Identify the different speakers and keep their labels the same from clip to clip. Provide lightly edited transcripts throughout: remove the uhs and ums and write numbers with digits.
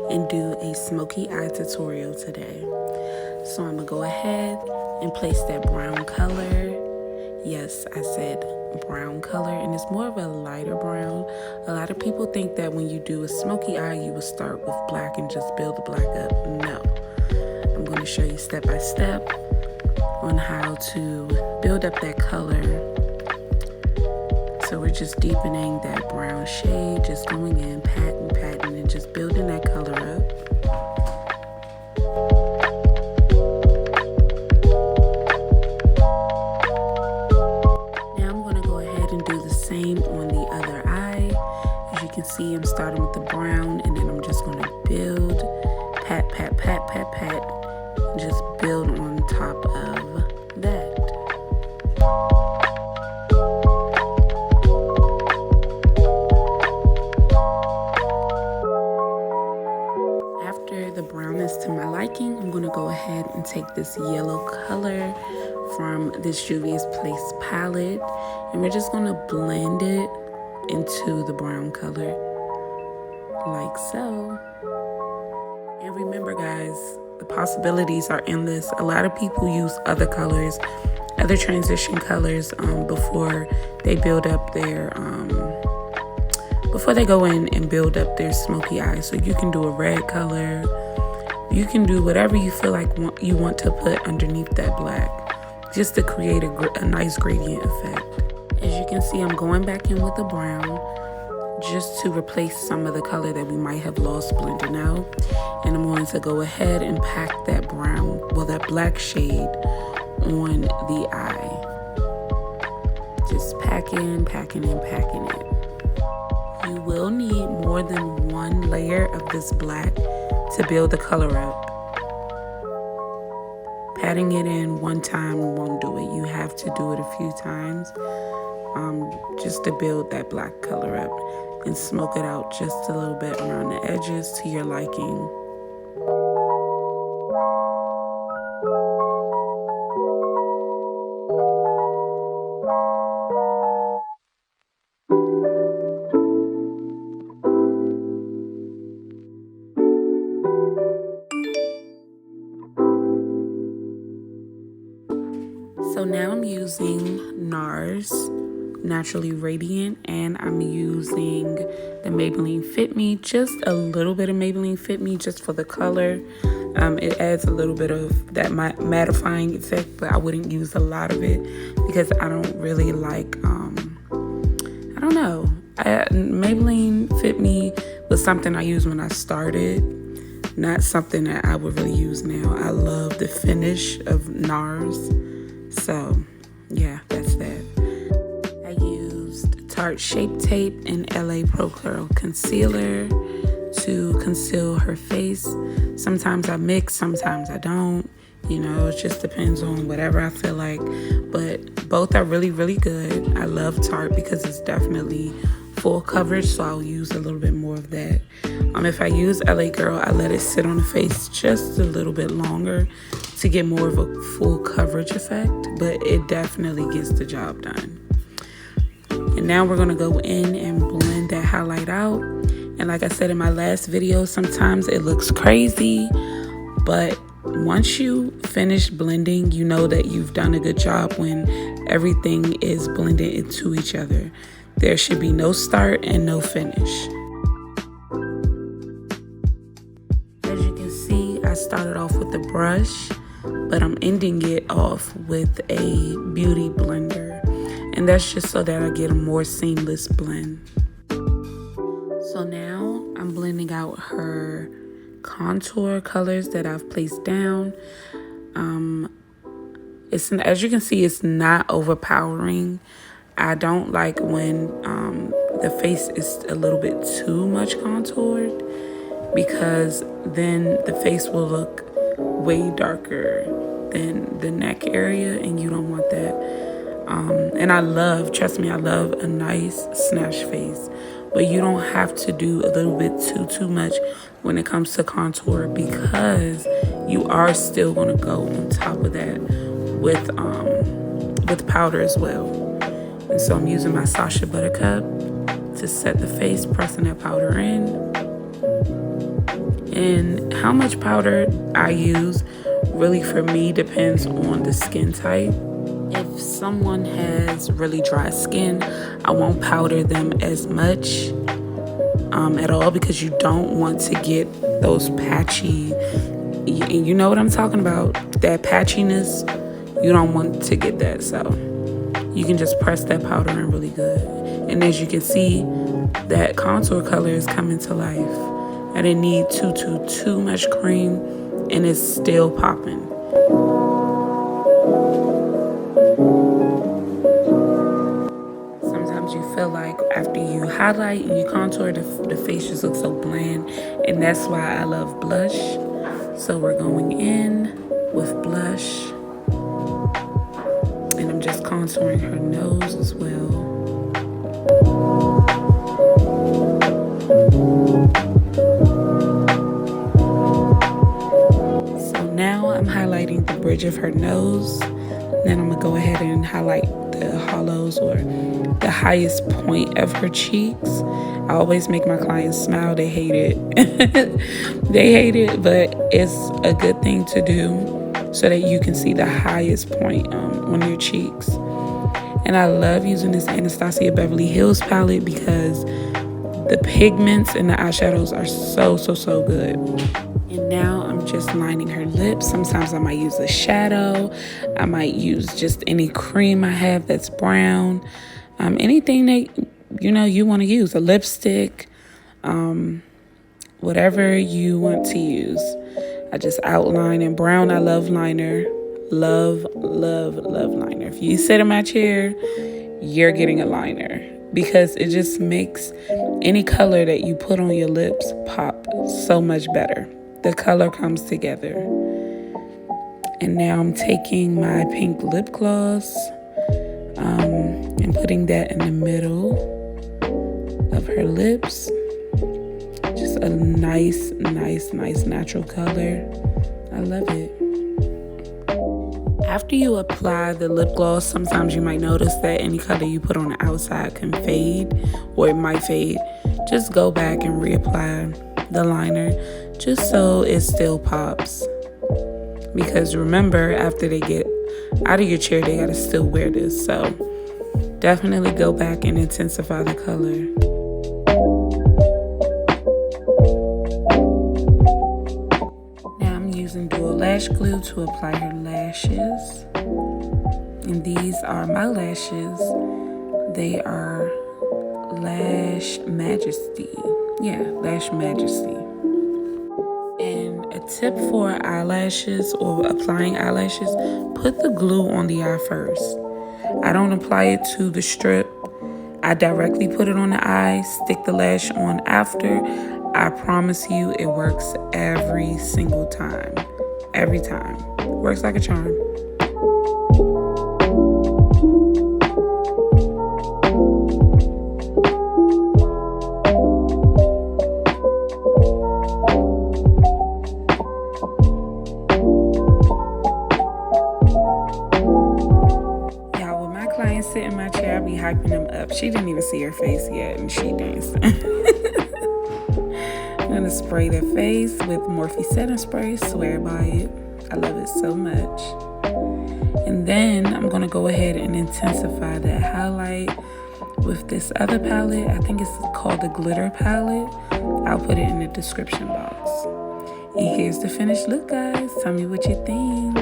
Speaker 1: and do a smoky eye tutorial today. So I'm gonna go ahead and place that brown color. Yes, I said brown color, and it's more of a lighter brown. A lot of people think that when you do a smoky eye, you would start with black and just build the black up. No, I'm going to show you step by step on how to build up that color. So we're just deepening that brown shade, just going in, patting, and just building that color up. See, I'm starting with the brown, and then I'm just going to build, pat, and just build on top of that. After the brown is to my liking, I'm going to go ahead and take this yellow color from this Juvia's Place palette, and we're just going to blend it into the brown color like so. And remember guys, the possibilities are endless. A lot of people use other colors, other transition colors before they build up their before they go in and build up their smoky eye. So you can do a red color, you can do whatever you feel like you want to put underneath that black, just to create a nice gradient effect. As you can see, I'm going back in with the brown just to replace some of the color that we might have lost blending out. And I'm going to go ahead and pack that brown, well, that black shade on the eye. Just packing it. You will need more than one layer of this black to build the color up. Patting it in one time won't do it. You have to do it a few times. Just to build that black color up and smoke it out just a little bit around the edges to your liking. So now I'm using Nars Naturally Radiant, and I'm using the Maybelline Fit Me, just a little bit of Maybelline Fit Me just for the color. It adds a little bit of that mattifying effect, but I wouldn't use a lot of it because I don't really like, I don't know. Maybelline Fit Me was something I used when I started, not something that I would really use now. I love the finish of Nars. So yeah, that's that. I used Tarte Shape Tape and LA Pro Concealer to conceal her face. Sometimes I mix, sometimes I don't. You know, it just depends on whatever I feel like. But both are really, really good. I love Tarte because it's definitely full coverage, so I'll use a little bit more of that. If I use LA Girl, I let it sit on the face just a little bit longer to get more of a full coverage effect, but it definitely gets the job done. And now we're gonna go in and blend that highlight out. And like I said in my last video, sometimes it looks crazy, but once you finish blending, you know that you've done a good job when everything is blended into each other. There should be no start and no finish. As you can see, I started off with the brush, but I'm ending it off with a beauty blender. And that's just so that I get a more seamless blend. So now I'm blending out her contour colors that I've placed down. As you can see, it's not overpowering. I don't like when the face is a little bit too much contoured, because then the face will look way darker than the neck area, and you don't want that. And trust me, I love a nice snatch face, but you don't have to do a little bit too much when it comes to contour, because you are still going to go on top of that with powder as well. And so I'm using my Sacha Buttercup to set the face, pressing that powder in. And how much powder I use really for me depends on the skin type. If someone has really dry skin, I won't powder them as much at all, because you don't want to get those patchy, you know what I'm talking about, that patchiness. You don't want to get that, so you can just press that powder in really good. And as you can see, that contour color is coming to life. I didn't need too much cream, and it's still popping. Sometimes you feel like after you highlight and you contour, the face just looks so bland, and that's why I love blush. So we're going in with blush, and I'm just contouring her nose as well. Now I'm highlighting the bridge of her nose. Then I'm gonna go ahead and highlight the hollows, or the highest point of her cheeks. I always make my clients smile. They hate it. They hate it, but it's a good thing to do so that you can see the highest point on your cheeks. And I love using this Anastasia Beverly Hills palette because the pigments and the eyeshadows are so good. And now I'm just lining her lips. Sometimes I might use a shadow. I might use just any cream I have that's brown. Anything that you want to use. A lipstick. Whatever you want to use. I just outline in brown. I love liner. Love liner. If you sit in my chair, you're getting a liner, because it just makes any color that you put on your lips pop so much better. The color comes together. And now I'm taking my pink lip gloss and putting that in the middle of her lips. Just a nice natural color. I love it. After you apply the lip gloss, sometimes you might notice that any color you put on the outside can fade, or it might fade. Just go back and reapply the liner, just so it still pops. Because remember, after they get out of your chair, they gotta still wear this. So definitely go back and intensify the color. Now I'm using dual lash glue to apply her lashes. And these are my lashes. They are Lash Majesty. Yeah, Lash Majesty. And a tip for eyelashes or applying eyelashes, put the glue on the eye first. I don't apply it to the strip. I directly put it on the eye, stick the lash on after. I promise you it works every single time. Every time. Works like a charm. Sit in my chair, I be hyping them up. She didn't even see her face yet, and she danced. I'm gonna spray their face with Morphe setting spray. Swear by it. I love it so much. And then I'm gonna go ahead and intensify that highlight with this other palette. I think it's called the Glitter palette. I'll put it in the description box. And here's the finished look, guys. Tell me what you think.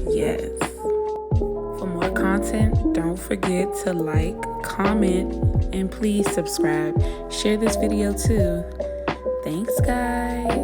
Speaker 1: Yes. For more content, don't forget to like, comment, and please subscribe. Share this video too. Thanks, guys.